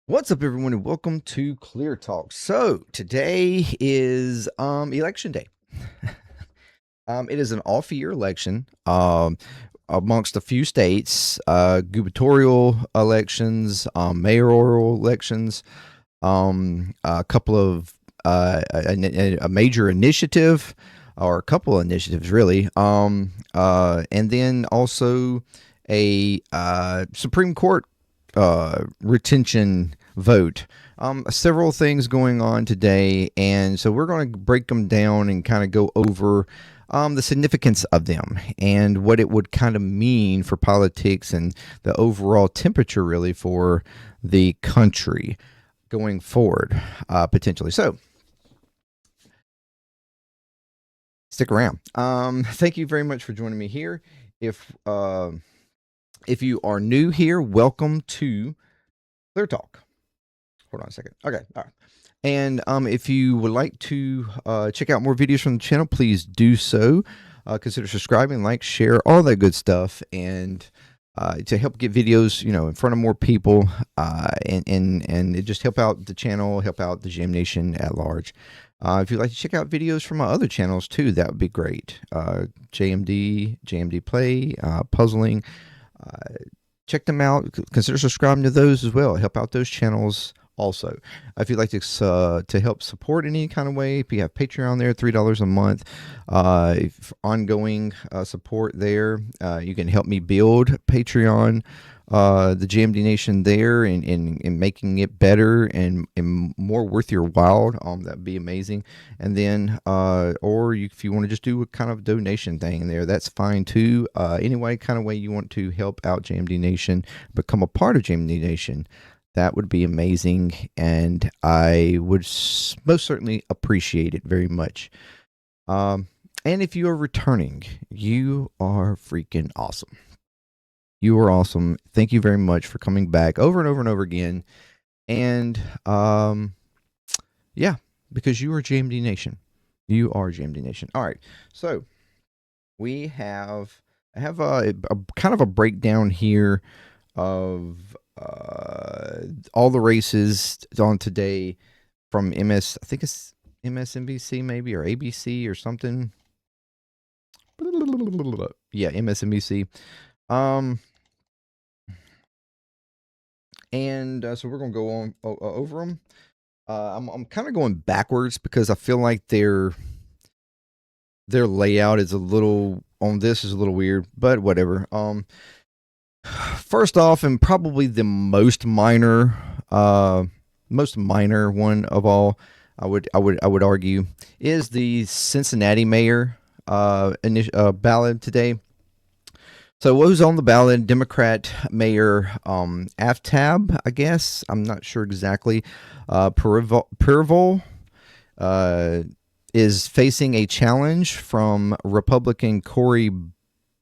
What's up, everyone, and welcome to Clear Talk. So today is election day. It is an off-year election amongst a few states, gubernatorial elections, mayoral elections, a couple of a major initiative, or a couple of initiatives, really, and then also a Supreme Court retention vote. Several things going on today, and so we're going to break them down and kind of go over the significance of them and what it would kind of mean for politics and the overall temperature, really, for the country going forward, potentially. So, stick around. Thank you very much for joining me here. If you are new here, welcome to Clear Talk. Hold on a second. Okay, all right. And if you would like to check out more videos from the channel, please do so. Consider subscribing, like, share, all that good stuff, and to help get videos, in front of more people, and it just help out the channel, help out the Jam Nation at large. If you'd like to check out videos from my other channels too, that would be great. JMDPLAY, puzzling. Check them out. Consider subscribing to those as well. Help out those channels also. If you'd like to help support in any kind of way, if you have Patreon there, $3 a month, ongoing support there, you can help me build Patreon, the JMD Nation there, and making it better and more worth your while. That'd be amazing. And then, if you want to just do a kind of donation thing there, that's fine too. Anyway, kind of way you want to help out JMD Nation, become a part of JMD Nation, that would be amazing, and I would most certainly appreciate it very much. And if you are returning, you are freaking awesome. You are awesome. Thank you very much for coming back over and over and over again. And yeah, because you are JMD Nation. You are JMD Nation. All right. So I have a kind of a breakdown here of all the races on today from I think it's MSNBC maybe, or ABC or something. Yeah, MSNBC. And so we're gonna go on over them. I'm kind of going backwards because I feel like their layout is a little weird, but whatever. First off, and probably the most minor one of all, I would argue, is the Cincinnati mayor ballot today. So what was on the ballot? Democrat Mayor Aftab, I guess. I'm not sure exactly. Pervol is facing a challenge from Republican Corey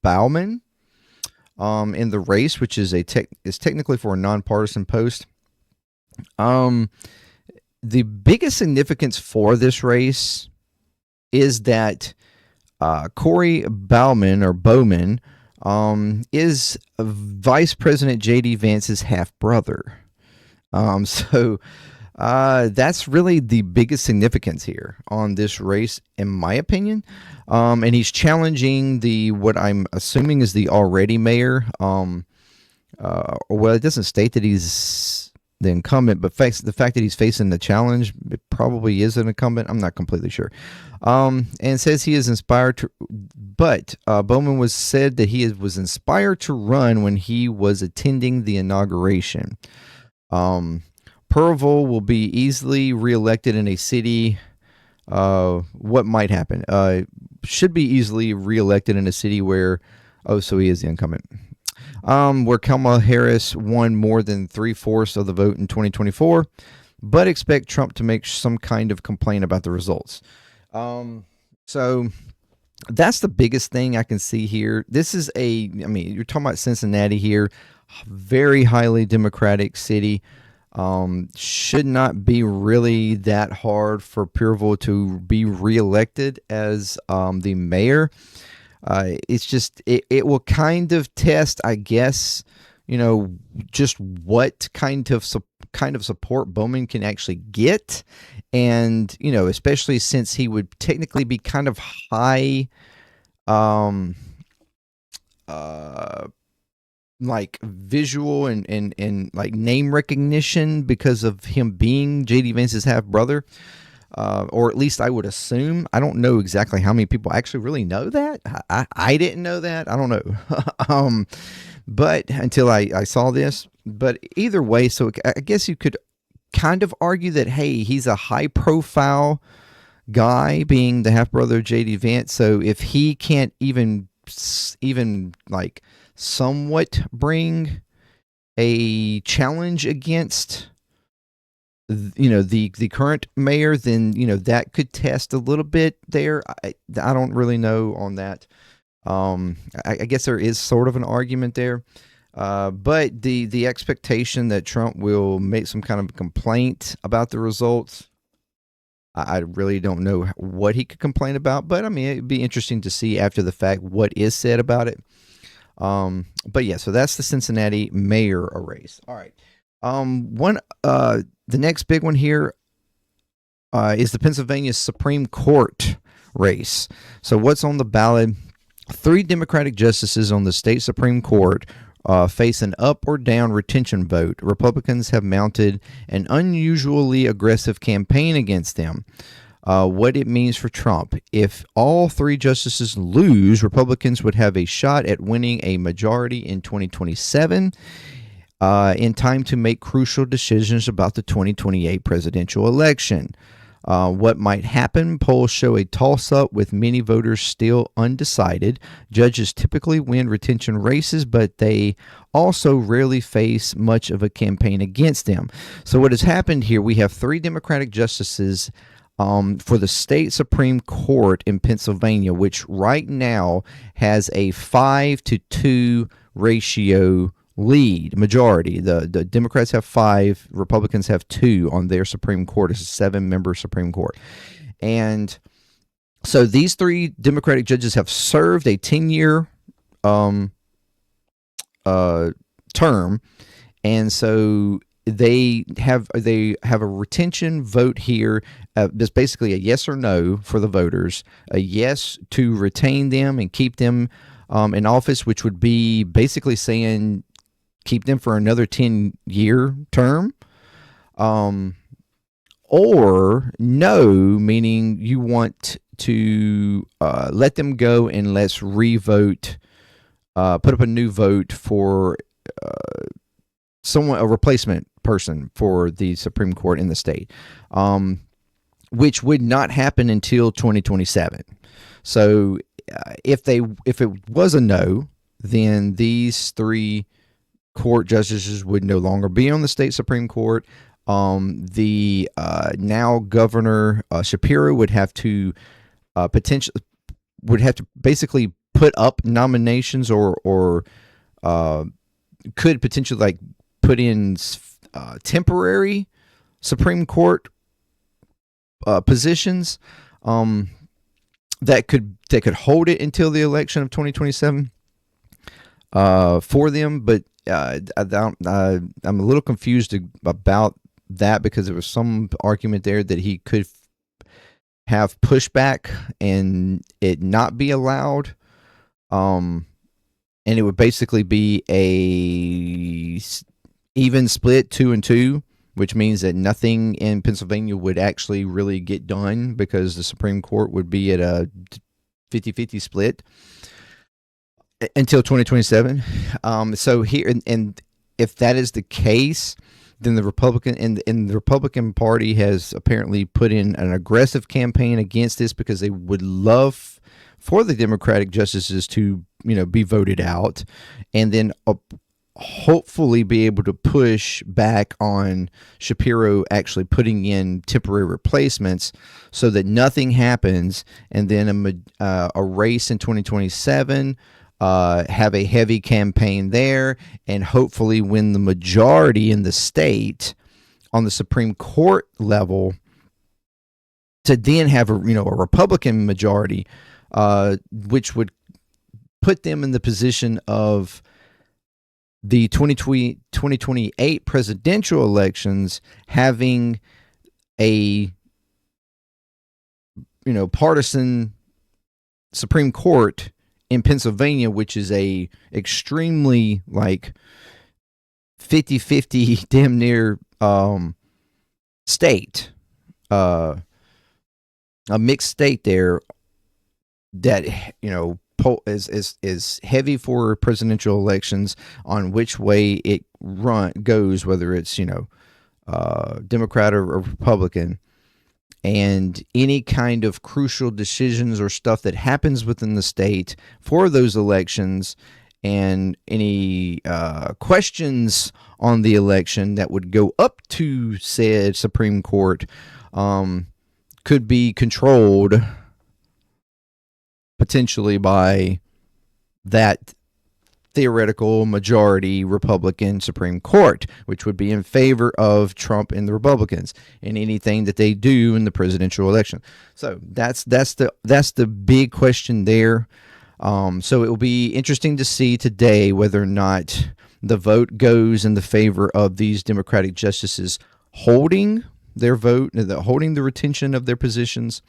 Bauman in the race, which is technically for a nonpartisan post. The biggest significance for this race is that Corey Bowman is Vice President J.D. Vance's half-brother. So that's really the biggest significance here on this race, in my opinion. And he's challenging what I'm assuming is the already mayor. Well, it doesn't state that he's the incumbent, but the fact that he's facing the challenge, it probably is an incumbent. I'm not completely sure. And says he is inspired to, but Bowman was said that he was inspired to run when he was attending the inauguration. Pervol will be easily reelected in a city. What might happen? Should be easily reelected in a city where, so he is the incumbent. Where Kamala Harris won more than 3/4 of the vote in 2024, but expect Trump to make some kind of complaint about the results. So that's the biggest thing I can see here. This is you're talking about Cincinnati here, very highly Democratic city. Should not be really that hard for Pervol to be reelected as the mayor. It's just it will kind of test, I guess, just what kind of support Bowman can actually get, and especially since he would technically be kind of high, uh, like visual and like name recognition because of him being JD Vance's half brother. Or at least I would assume. I don't know exactly how many people actually really know that. I didn't know that. I don't know. But until I saw this. But either way, so I guess you could kind of argue that, hey, he's a high profile guy, being the half brother of JD Vance. So if he can't even like somewhat bring a challenge against the current mayor, then that could test a little bit there. I don't really know on that. I guess there is sort of an argument there, but the expectation that Trump will make some kind of complaint about the results, I really don't know what he could complain about. But I mean, it'd be interesting to see after the fact what is said about it. But yeah, so that's the Cincinnati mayor race. All right. The next big one here is the Pennsylvania Supreme Court race. So what's on the ballot? 3 Democratic justices on the state Supreme Court face an up or down retention vote. Republicans have mounted an unusually aggressive campaign against them. What it means for Trump. If all 3 justices lose, Republicans would have a shot at winning a majority in 2027. In time to make crucial decisions about the 2028 presidential election. What might happen? Polls show a toss-up with many voters still undecided. Judges typically win retention races, but they also rarely face much of a campaign against them. So what has happened here, we have 3 Democratic justices for the state Supreme Court in Pennsylvania, which right now has a 5-2 ratio lead majority. The Democrats have 5, Republicans have 2 on their Supreme Court. It's a 7-member Supreme Court. And so these 3 Democratic judges have served a 10-year term, and so they have a retention vote here. That's basically a yes or no for the voters. A yes to retain them and keep them in office, which would be basically saying keep them for another 10-year term, or no, meaning you want to let them go and let's revote, put up a new vote for a replacement person for the Supreme Court in the state, which would not happen until 2027. So if it was a no, then these 3 court justices would no longer be on the state Supreme Court. The now Governor Shapiro would have to basically put up nominations or could potentially like put in temporary Supreme Court positions that could hold it until the election of 2027 for them. But I'm a little confused about that, because there was some argument there that he could have pushback and it not be allowed, and it would basically be a even split 2-2, which means that nothing in Pennsylvania would actually really get done because the Supreme Court would be at a 50-50 split until 2027. So here, and if that is the case, then the Republican and the Republican Party has apparently put in an aggressive campaign against this, because they would love for the Democratic justices to be voted out, and then hopefully be able to push back on Shapiro actually putting in temporary replacements so that nothing happens, and then a race in 2027. Have a heavy campaign there, and hopefully win the majority in the state on the Supreme Court level, to then have a Republican majority, which would put them in the position of the 2028 presidential elections having a partisan Supreme Court in Pennsylvania, which is a extremely like 50-50 damn near state, a mixed state there that is heavy for presidential elections on which way it goes, whether it's Democrat or Republican, and any kind of crucial decisions or stuff that happens within the state for those elections, and any questions on the election that would go up to said Supreme Court could be controlled potentially by that theoretical majority Republican Supreme Court, which would be in favor of Trump and the Republicans in anything that they do in the presidential election. So that's the big question there. So it will be interesting to see today whether or not the vote goes in the favor of these Democratic justices holding their vote, holding the retention of their positions,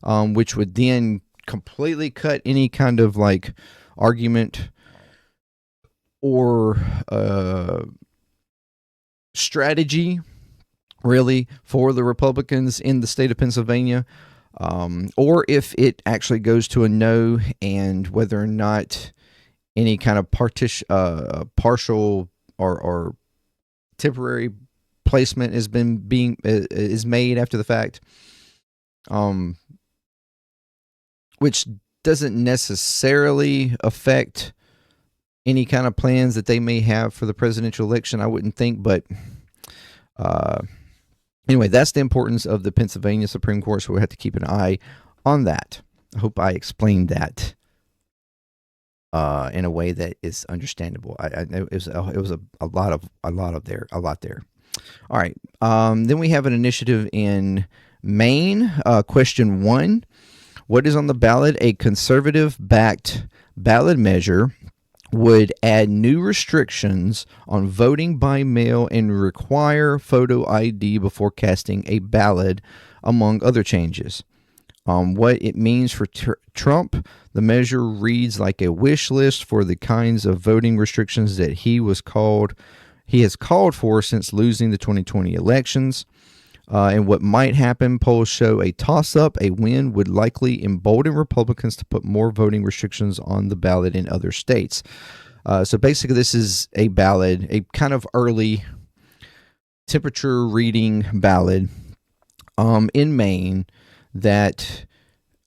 which would then completely cut any kind of like argument or strategy really for the Republicans in the state of Pennsylvania, or if it actually goes to a no, and whether or not any kind of partial or temporary placement is made after the fact, which doesn't necessarily affect any kind of plans that they may have for the presidential election, I wouldn't think. But anyway, that's the importance of the Pennsylvania Supreme Court, so we have to keep an eye on that. I hope I explained that in a way that is understandable. I know it was a lot there. All right. Then we have an initiative in Maine. Question 1. What is on the ballot? A conservative-backed ballot measure would add new restrictions on voting by mail and require photo ID before casting a ballot, among other changes. What it means for Trump, the measure reads like a wish list for the kinds of voting restrictions that he has called for since losing the 2020 elections. And what might happen, polls show a toss-up. A win would likely embolden Republicans to put more voting restrictions on the ballot in other states. So basically, this is a ballot, a kind of early temperature reading ballot in Maine that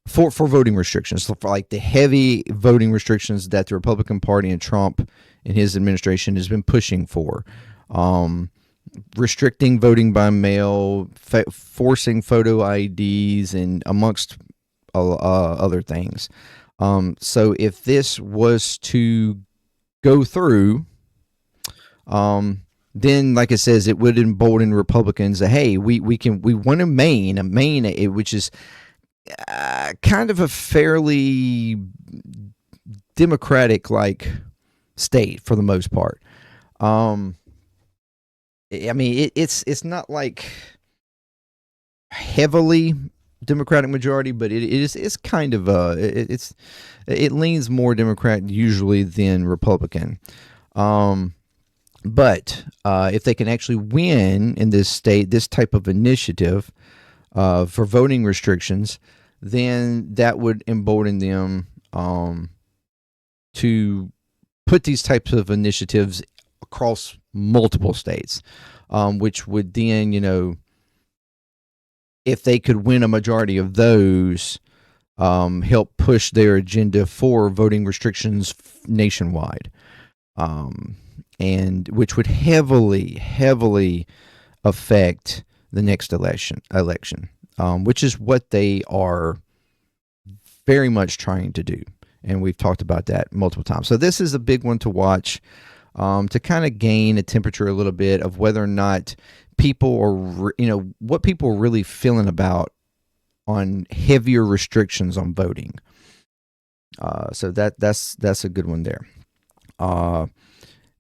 for voting restrictions, so for like the heavy voting restrictions that the Republican Party and Trump and his administration has been pushing for. Restricting voting by mail, forcing photo IDs, and amongst other things. So if this was to go through, then, like it says, it would embolden Republicans that, hey, we want a Maine, which is kind of a fairly Democratic-like state for the most part. I mean, it's not like heavily Democratic majority, but it's kind of it leans more Democrat usually than Republican. But if they can actually win in this state, this type of initiative for voting restrictions, then that would embolden them to put these types of initiatives across multiple states, which would then, if they could win a majority of those, help push their agenda for voting restrictions nationwide, and which would heavily affect the next election, which is what they are very much trying to do. And we've talked about that multiple times. So this is a big one to watch, to kind of gain a temperature a little bit of whether or not people are, what people are really feeling about on heavier restrictions on voting. So that's a good one there.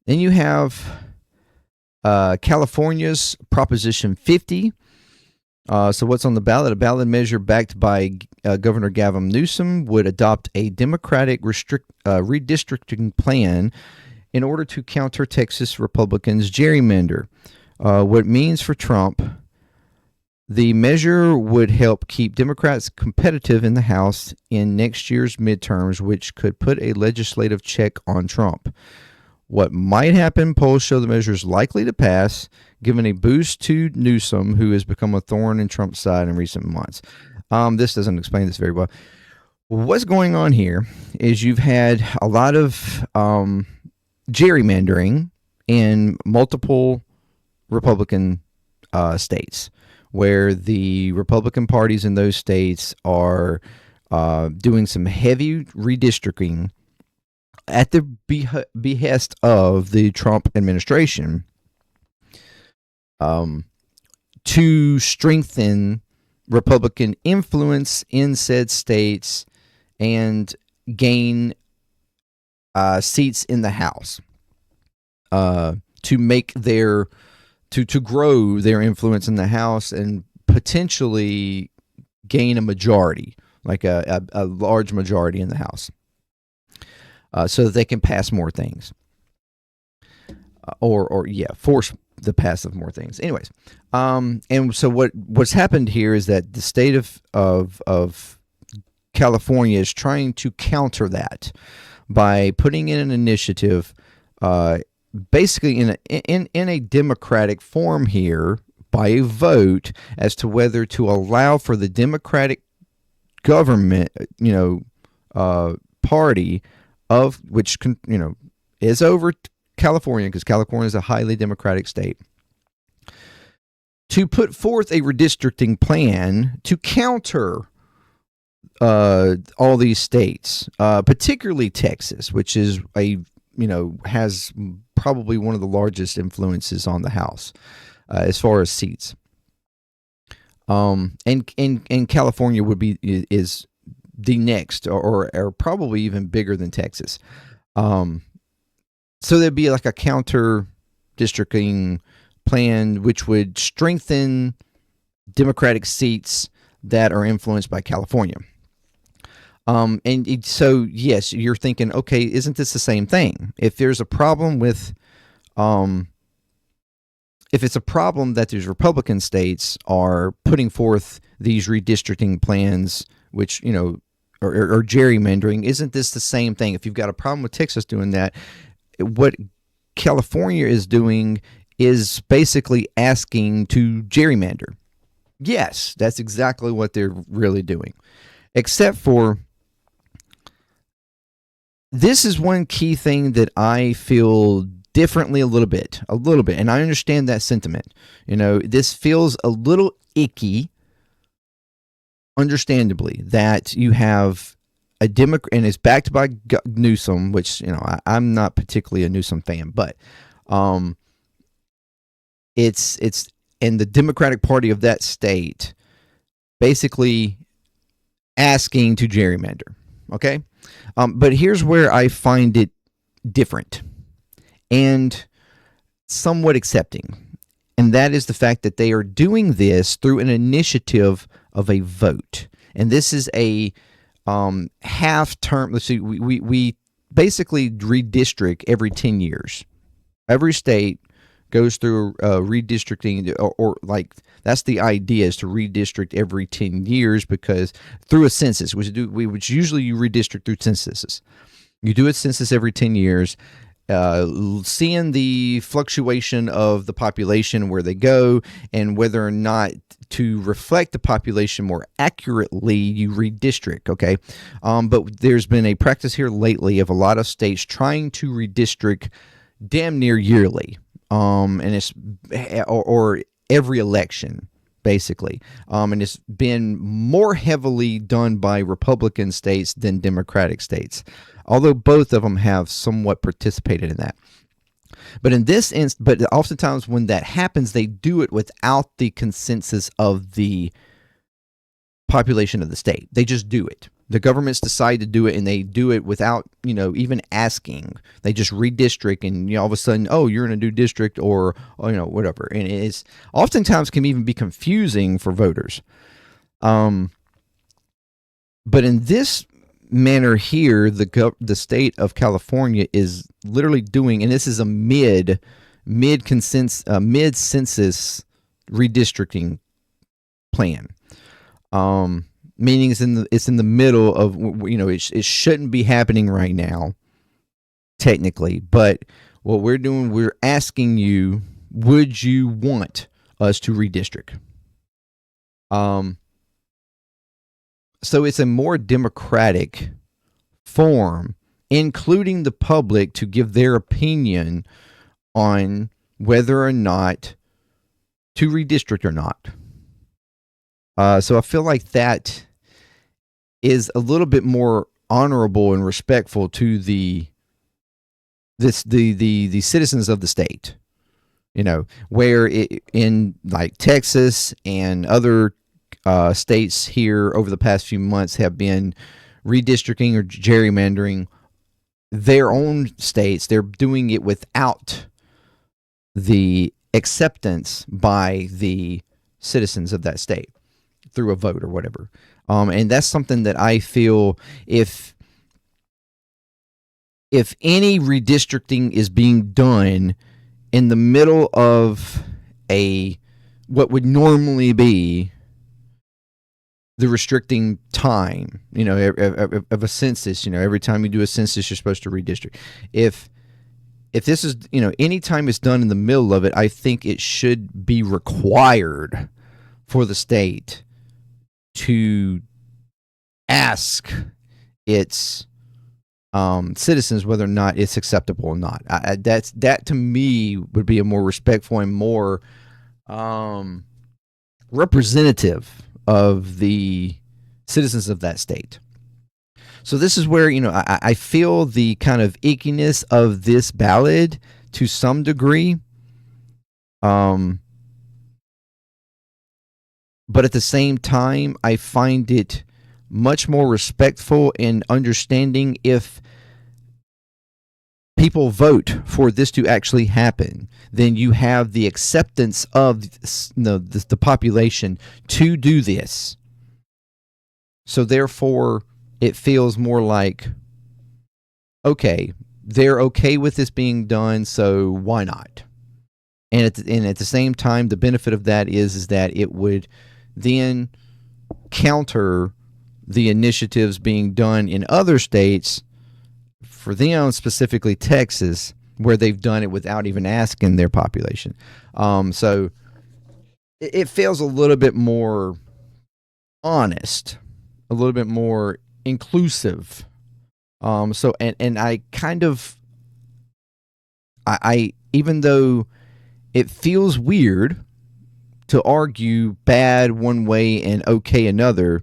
Then you have California's Proposition 50. So what's on the ballot? A ballot measure backed by Governor Gavin Newsom would adopt a Democratic redistricting plan in order to counter Texas Republicans' gerrymander. What it means for Trump, the measure would help keep Democrats competitive in the House in next year's midterms, which could put a legislative check on Trump. What might happen, polls show the measure is likely to pass, giving a boost to Newsom, who has become a thorn in Trump's side in recent months. This doesn't explain this very well. What's going on here is you've had a lot of gerrymandering in multiple Republican states, where the Republican parties in those states are doing some heavy redistricting at the behest of the Trump administration to strengthen Republican influence in said states and gain seats in the House to make their to grow their influence in the House and potentially gain a majority, like a large majority in the House. So that they can pass more things, force the pass of more things. Anyways, and so what's happened here is that the state of California is trying to counter that by putting in an initiative, basically in a democratic form here, by a vote as to whether to allow for the Democratic government, party of which is over California, because California is a highly democratic state, to put forth a redistricting plan to counter all these states, particularly Texas, which is has probably one of the largest influences on the House as far as seats. And California is the next, or probably even bigger than Texas. So there'd be like a counter districting plan, which would strengthen Democratic seats that are influenced by California. So yes, you're thinking, okay, isn't this the same thing? If there's a problem with, if it's a problem that these Republican states are putting forth these redistricting plans, which, or gerrymandering, isn't this the same thing? If you've got a problem with Texas doing that, what California is doing is basically asking to gerrymander. Yes, that's exactly what they're really doing. Except for, this is one key thing that I feel differently a little bit, and I understand that sentiment. This feels a little icky, understandably, that you have a Democrat, and it's backed by Newsom, which, I'm not particularly a Newsom fan, but it's in the Democratic Party of that state basically asking to gerrymander. Okay? But here's where I find it different and somewhat accepting. And that is the fact that they are doing this through an initiative of a vote. And this is a half term. Let's see, we basically redistrict every 10 years. Every state goes through redistricting, or like, that's the idea, is to redistrict every 10 years, because through a census, which usually you redistrict through censuses. You do a census every 10 years, seeing the fluctuation of the population, where they go, and whether or not to reflect the population more accurately, you redistrict, okay? But there's been a practice here lately of a lot of states trying to redistrict damn near yearly, and it's or every election, basically. And it's been more heavily done by Republican states than Democratic states, although both of them have somewhat participated in that. But in this but oftentimes when that happens, they do it without the consensus of the population of the state. They just do it. The governments decide to do it, and they do it without, even asking. They just redistrict, and all of a sudden, oh, you're in a new district, or whatever. And it's oftentimes can even be confusing for voters. But in this manner here, the state of California is literally doing, and this is a mid census redistricting plan. Meaning it's in the middle of, it shouldn't be happening right now, technically. But what we're doing, we're asking you, would you want us to redistrict? So it's a more democratic form, including the public to give their opinion on whether or not to redistrict or not. So I feel like that is a little bit more honorable and respectful to the citizens of the state. Where in like Texas and other states here over the past few months have been redistricting or gerrymandering their own states. They're doing it without the acceptance by the citizens of that state through a vote or whatever. And that's something that I feel if any redistricting is being done in the middle of what would normally be the restricting time, of a census, every time you do a census, you're supposed to redistrict. If this is, any time it's done in the middle of it, I think it should be required for the state to ask its citizens whether or not it's acceptable or not. That to me would be a more respectful and more representative of the citizens of that state. So this is where, I feel the kind of ickiness of this ballot to some degree. But at the same time, I find it much more respectful and understanding if people vote for this to actually happen. Then you have the acceptance of the population to do this. So therefore, it feels more like, okay, they're okay with this being done, so why not? And at the same time, the benefit of that is that it would then counter the initiatives being done in other states, for them, specifically Texas, where they've done it without even asking their population. So it feels a little bit more honest, a little bit more inclusive. So I kind of, I even though it feels weird to argue bad one way and okay another,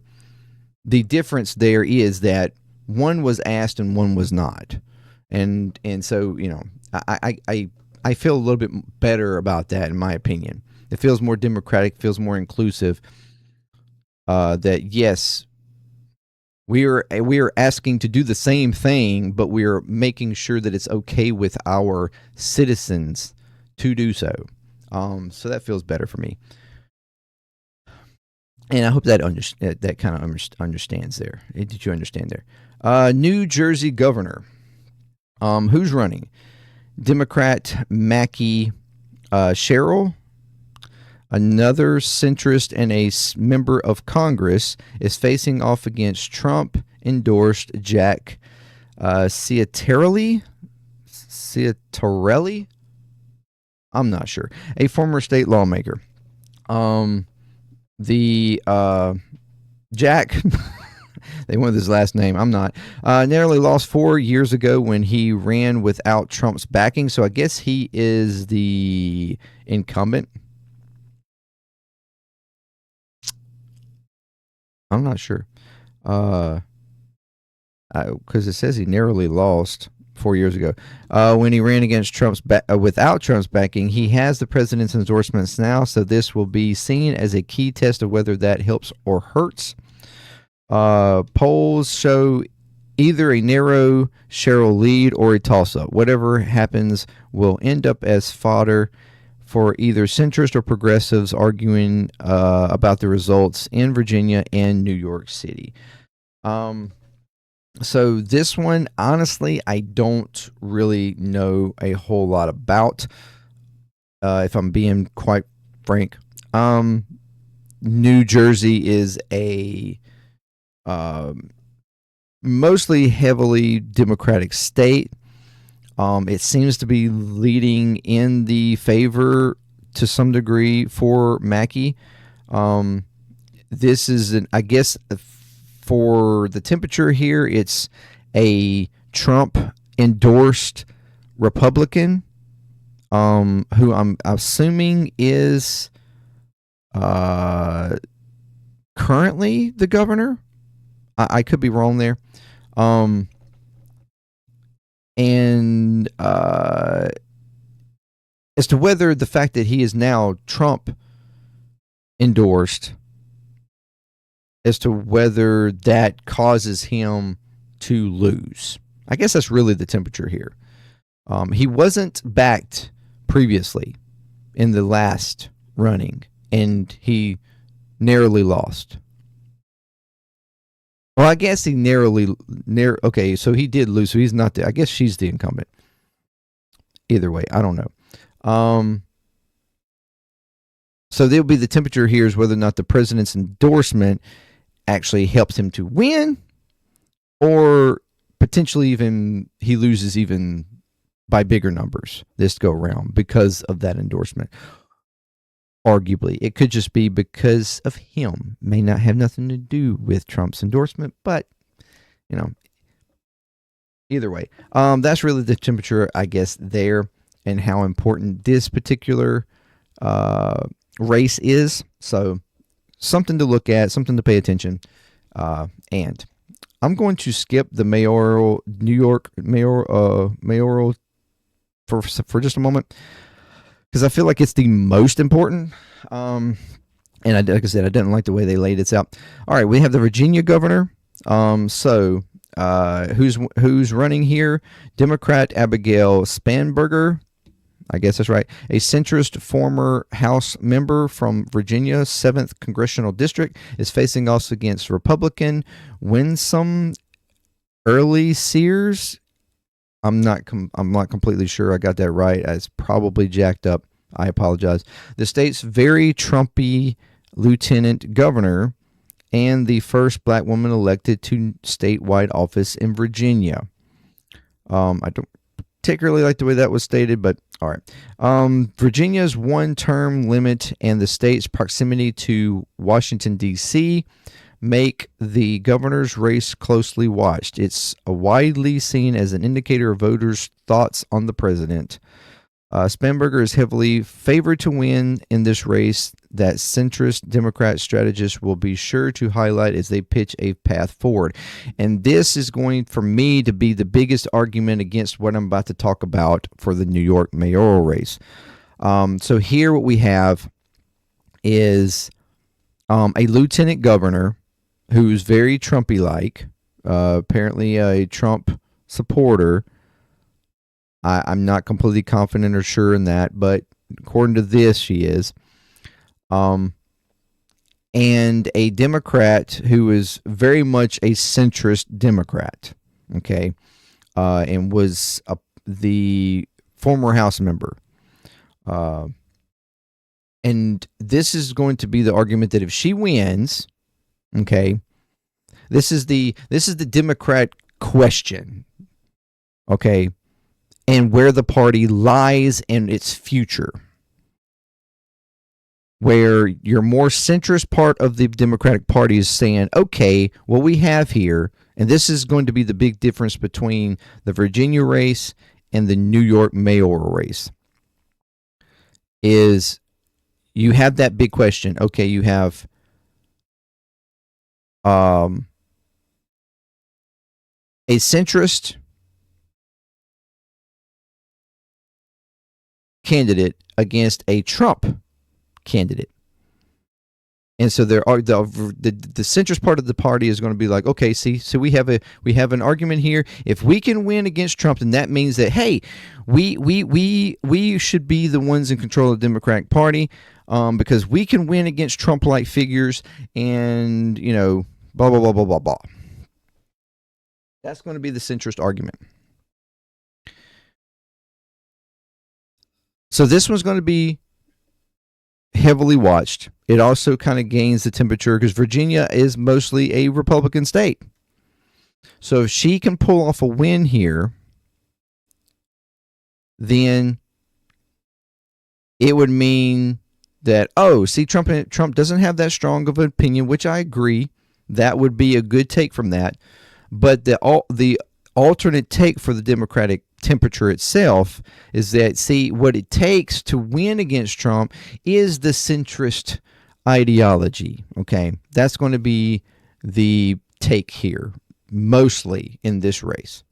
the difference there is that one was asked and one was not. And so, I feel a little bit better about that, in my opinion. It feels more democratic, feels more inclusive. That yes, we are asking to do the same thing, but we are making sure that it's okay with our citizens to do so. So that feels better for me. And I hope that that kind of understands there. Did you understand there? New Jersey governor. Who's running? Democrat Mackie Sherrill, another centrist and a member of Congress, is facing off against Trump-endorsed Jack Ciattarelli. I'm not sure. A former state lawmaker. Jack, they wanted his last name. I'm not. Narrowly lost 4 years ago when he ran without Trump's backing. So I guess he is the incumbent. I'm not sure. Because it says he narrowly lost 4 years ago. When he ran against without Trump's backing, he has the president's endorsements now, so this will be seen as a key test of whether that helps or hurts. Polls show either a narrow Cheryl lead or a toss-up. Whatever happens will end up as fodder for either centrist or progressives arguing about the results in Virginia and New York City. So this one, honestly, I don't really know a whole lot about, if I'm being quite frank. New Jersey is a mostly heavily Democratic state. It seems to be leading in the favor to some degree for Mackey. This is, I guess, for the temperature here, it's a Trump endorsed Republican, who I'm assuming is currently the governor. I could be wrong there. And as to whether the fact that he is now Trump endorsed, as to whether that causes him to lose. I guess that's really the temperature here. He wasn't backed previously in the last running, and he narrowly lost. Well, I guess he okay, so he did lose, so he's not I guess she's the incumbent. Either way, I don't know. So there'll be the temperature here is whether or not the president's endorsement actually helps him to win, or potentially even he loses even by bigger numbers this go around because of that endorsement. Arguably, it could just be because of him. May not have nothing to do with Trump's endorsement, but either way, that's really the temperature, I guess, there, and how important this particular race is. So something to look at, something to pay attention. And I'm going to skip the New York mayoral for just a moment, because I feel like it's the most important. And like I said, I didn't like the way they laid it out. All right, we have the Virginia governor. So who's running here? Democrat Abigail Spanberger. I guess that's right. A centrist former House member from Virginia's 7th Congressional District is facing off against Republican Winsome Early Sears. I'm not completely sure I got that right. It's probably jacked up. I apologize. The state's very Trumpy lieutenant governor and the first black woman elected to statewide office in Virginia. I don't particularly like the way that was stated, but all right. Virginia's one-term limit and the state's proximity to Washington, D.C. make the governor's race closely watched. It's widely seen as an indicator of voters' thoughts on the president. Spanberger is heavily favored to win in this race that centrist Democrat strategists will be sure to highlight as they pitch a path forward. And this is going, for me, to be the biggest argument against what I'm about to talk about for the New York mayoral race. So here what we have is a lieutenant governor who's very Trumpy-like, apparently a Trump supporter. I'm not completely confident or sure in that, but according to this, she is. And a Democrat who is very much a centrist Democrat, okay, and was the former House member. And this is going to be the argument that if she wins, okay, this is the Democrat question, okay, and where the party lies in its future. Where your more centrist part of the Democratic Party is saying, okay, what we have here, and this is going to be the big difference between the Virginia race and the New York mayoral race, is you have that big question. Okay, you have a centrist candidate against a Trump candidate. And so there are the centrist part of the party is going to be like, okay, see, so we have an argument here. If we can win against Trump, then that means that, hey, we should be the ones in control of the Democratic Party, because we can win against Trump-like figures, and blah blah blah blah blah blah. That's going to be the centrist argument. So this one's going to be heavily watched. It also kind of gains the temperature because Virginia is mostly a Republican state. So if she can pull off a win here, then it would mean that, oh, see, Trump doesn't have that strong of an opinion, which I agree. That would be a good take from that. But the alternate take for the Democratic temperature itself is that, see, what it takes to win against Trump is the centrist ideology. Okay, that's going to be the take here, mostly in this race.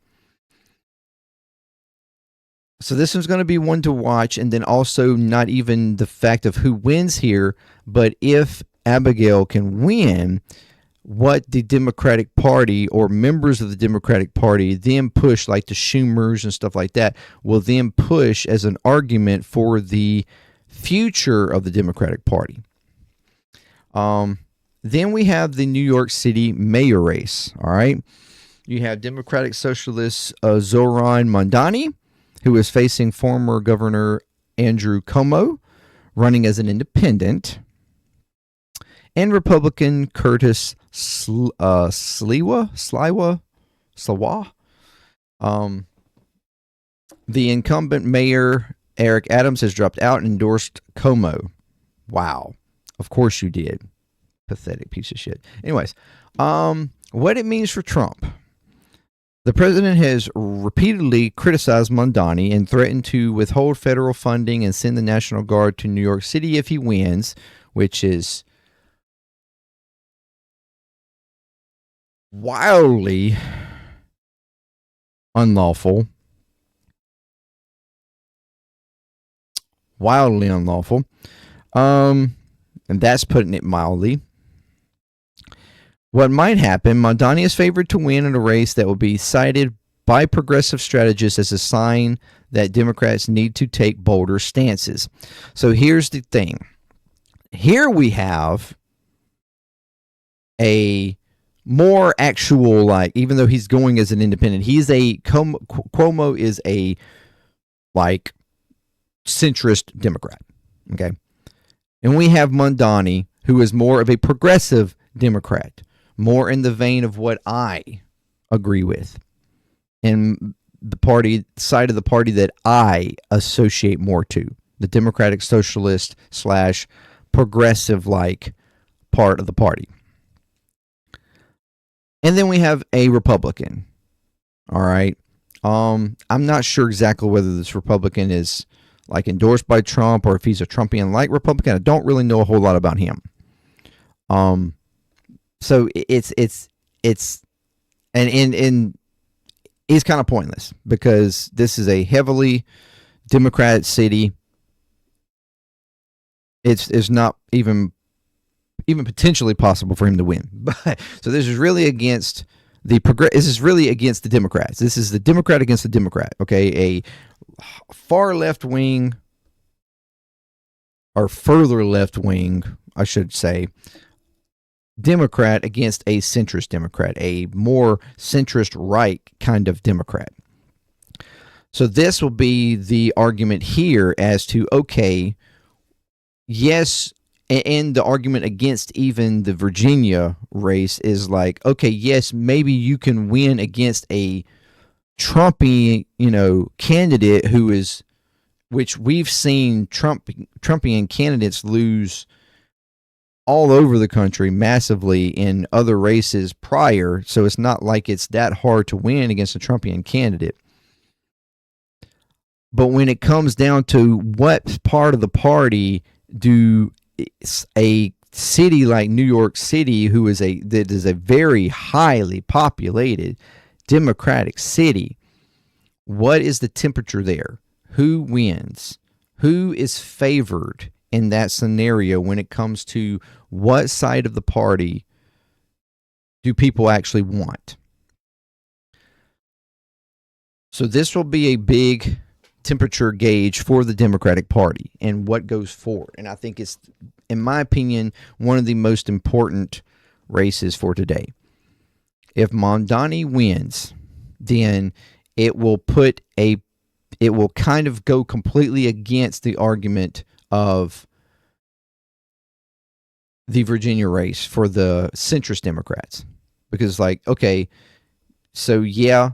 So this one's going to be one to watch, and then also not even the fact of who wins here, but if Abigail can win, what the Democratic Party or members of the Democratic Party then push, like the Schumers and stuff like that, will then push as an argument for the future of the Democratic Party. Then we have the New York City mayor race. All right, you have Democratic Socialist Zohran Mamdani, who is facing former Governor Andrew Cuomo, running as an independent, and Republican Curtis Sliwa. The incumbent mayor, Eric Adams, has dropped out and endorsed Cuomo. Wow. Of course you did. Pathetic piece of shit. Anyways, what it means for Trump. The president has repeatedly criticized Mamdani and threatened to withhold federal funding and send the National Guard to New York City if he wins, which is wildly unlawful. And that's putting it mildly. What might happen, Mamdani is favored to win in a race that will be cited by progressive strategists as a sign that Democrats need to take bolder stances. So here's the thing. Here we have a more actual, like, even though he's going as an independent, Cuomo is a, like, centrist Democrat. Okay. And we have Mamdani, who is more of a progressive Democrat, more in the vein of what I agree with, and the side of the party that I associate more to, the Democratic Socialist / progressive like part of the party. And then we have a Republican. All right. I'm not sure exactly whether this Republican is like endorsed by Trump or if he's a Trumpian-like Republican. I don't really know a whole lot about him. So it's he's kind of pointless because this is a heavily Democratic city. It's not even potentially possible for him to win. But so this is really against the Democrats. This is the Democrat against the Democrat. Okay, a far left wing or further left wing, I should say, Democrat against a centrist Democrat, a more centrist right kind of Democrat. So this will be the argument here as to, okay, yes, and the argument against even the Virginia race is like, okay, yes, maybe you can win against a Trumpy, candidate which we've seen Trumpian candidates lose all over the country massively in other races prior, so it's not like it's that hard to win against a Trumpian candidate. But when it comes down to what part of the party do a city like New York City, that is a very highly populated Democratic city, what is the temperature there? Who wins? Who is favored in that scenario when it comes to what side of the party do people actually want. So this will be a big temperature gauge for the Democratic Party and what goes forward. And I think it's, in my opinion, one of the most important races for today. If Mamdani wins, then it will kind of go completely against the argument of the Virginia race for the centrist Democrats. Because, like, okay, so yeah,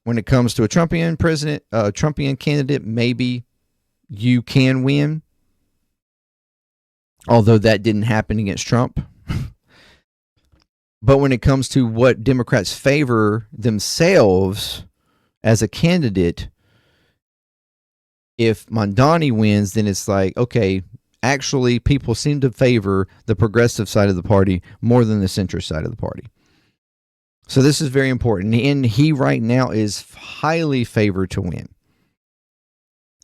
when it comes to a Trumpian president, Trumpian candidate, maybe you can win. Although that didn't happen against Trump. But when it comes to what Democrats favor themselves as a candidate, if Mamdani wins, then it's like, okay, actually people seem to favor the progressive side of the party more than the centrist side of the party. So this is very important. And he right now is highly favored to win.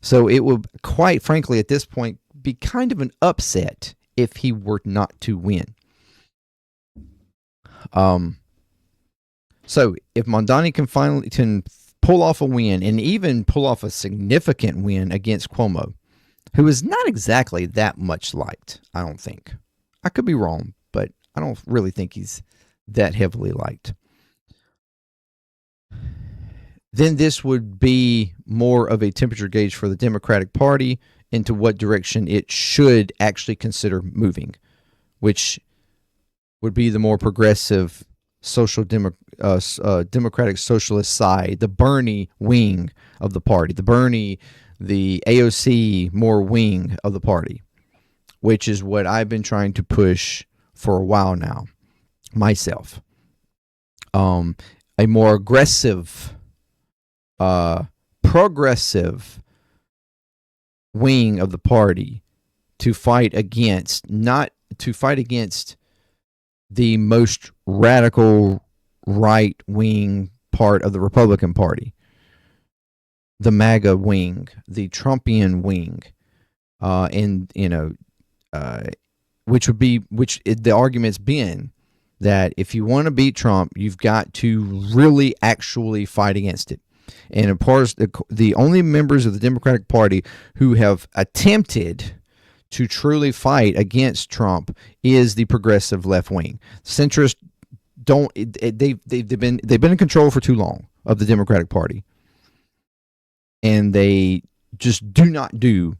So it would, quite frankly, at this point, be kind of an upset if he were not to win. So if Mamdani can pull off a win and even pull off a significant win against Cuomo, who is not exactly that much liked, I don't think. I could be wrong, but I don't really think he's that heavily liked. Then this would be more of a temperature gauge for the Democratic Party into what direction it should actually consider moving, which would be the more progressive Democratic Socialist side, the Bernie wing of the party, the AOC more wing of the party, which is what I've been trying to push for a while now myself. A more aggressive, progressive wing of the party to fight against, not to fight against the most radical right-wing part of the Republican Party, the MAGA wing, the Trumpian wing, and which the argument's been that if you want to beat Trump, you've got to really actually fight against it. And of course, the only members of the Democratic Party who have attempted to truly fight against Trump is the progressive left wing. Centrists they've been in control for too long of the Democratic Party, and they just do not do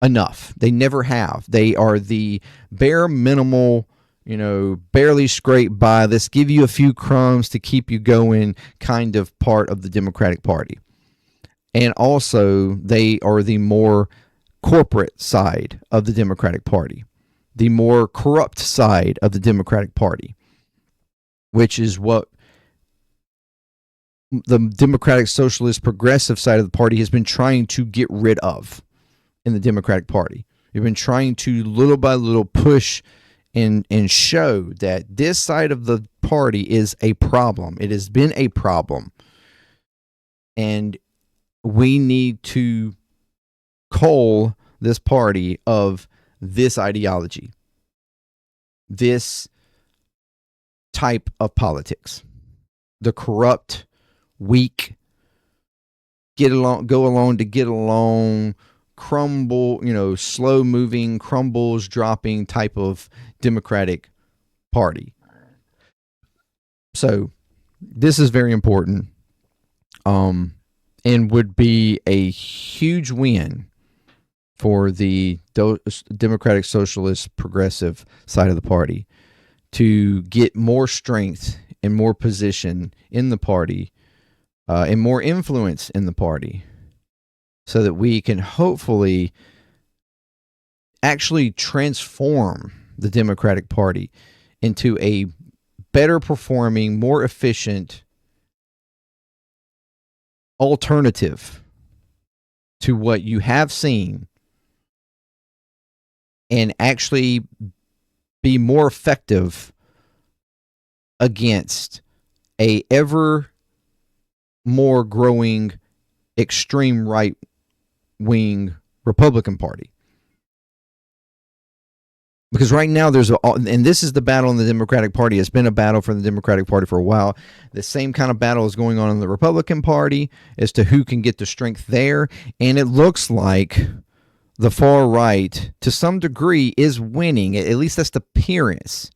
enough. They never have. They are the bare minimal, barely scrape by, let's give you a few crumbs to keep you going kind of part of the Democratic Party. And also, they are the more corporate side of the Democratic Party, the more corrupt side of the Democratic Party, which is what the Democratic Socialist Progressive side of the party has been trying to get rid of in the Democratic Party. They've been trying to little by little push and show that this side of the party is a problem. It has been a problem. And we need to cull this party of this ideology, this type of politics, the corrupt, weak, go along to get along, crumble, slow moving, crumbles dropping type of Democratic Party. So this is very important, and would be a huge win for the Democratic Socialist Progressive side of the party to get more strength and more position in the party, and more influence in the party, so that we can hopefully actually transform the Democratic Party into a better performing, more efficient alternative to what you have seen, and actually be more effective against a ever more growing extreme right wing Republican Party. Because right now and this is the battle in the Democratic Party. It's been a battle for the Democratic Party for a while. The same kind of battle is going on in the Republican Party as to who can get the strength there. And it looks like the far right, to some degree, is winning. At least that's the appearance.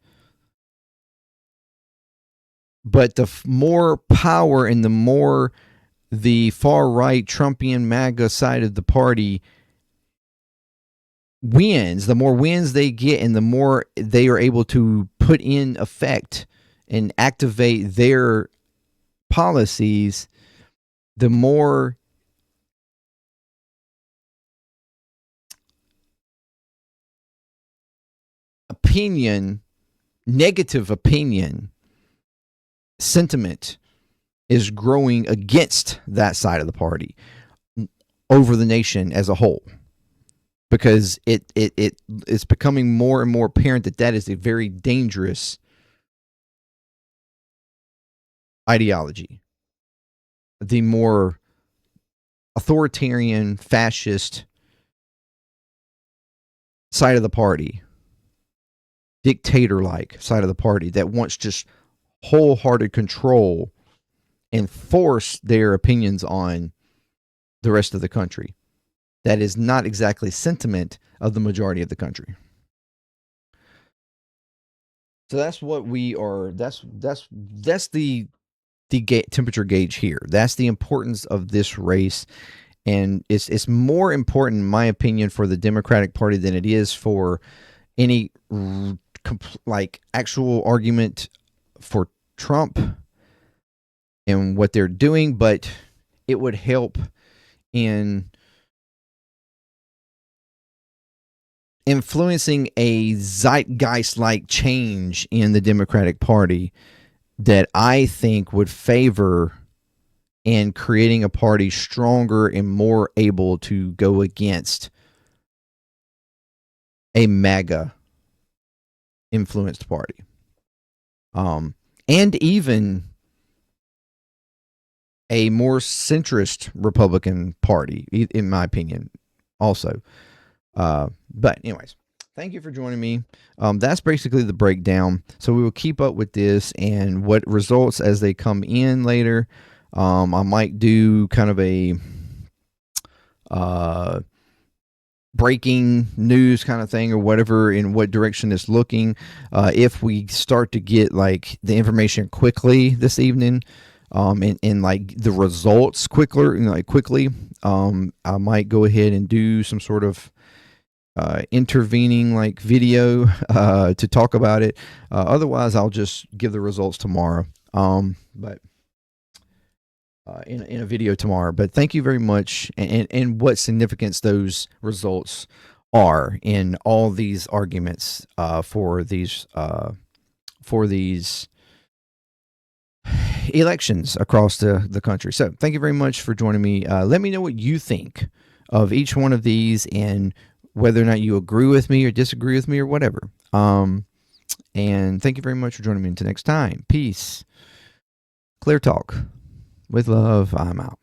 But the more power and the more the far right Trumpian MAGA side of the party wins, the more wins they get and the more they are able to put in effect and activate their policies, the more negative opinion, sentiment is growing against that side of the party over the nation as a whole. Because it's becoming more and more apparent that is a very dangerous ideology. The more authoritarian, fascist side of the party, dictator-like side of the party that wants just wholehearted control and force their opinions on the rest of the country. That is not exactly sentiment of the majority of the country. So that's what we are. That's the temperature gauge here. That's the importance of this race, and it's more important, in my opinion, for the Democratic Party than it is for any actual argument for Trump and what they're doing. But it would help in influencing a zeitgeist-like change in the Democratic Party that I think would favor in creating a party stronger and more able to go against a MAGA influenced party. And even a more centrist Republican Party, in my opinion, also. But anyways, thank you for joining me. That's basically the breakdown. So we will keep up with this and what results as they come in later. I might do kind of a breaking news kind of thing or whatever in what direction it's looking. If we start to get like the information quickly this evening, and like the results quickly, I might go ahead and do some sort of intervening like video to talk about it. Otherwise, I'll just give the results tomorrow. But in a video tomorrow. But thank you very much, and what significance those results are in all these arguments for these elections across the country. So thank you very much for joining me. Let me know what you think of each one of these and whether or not you agree with me or disagree with me or whatever. And thank you very much for joining me until next time. Peace. Clear Talk. With love, I'm out.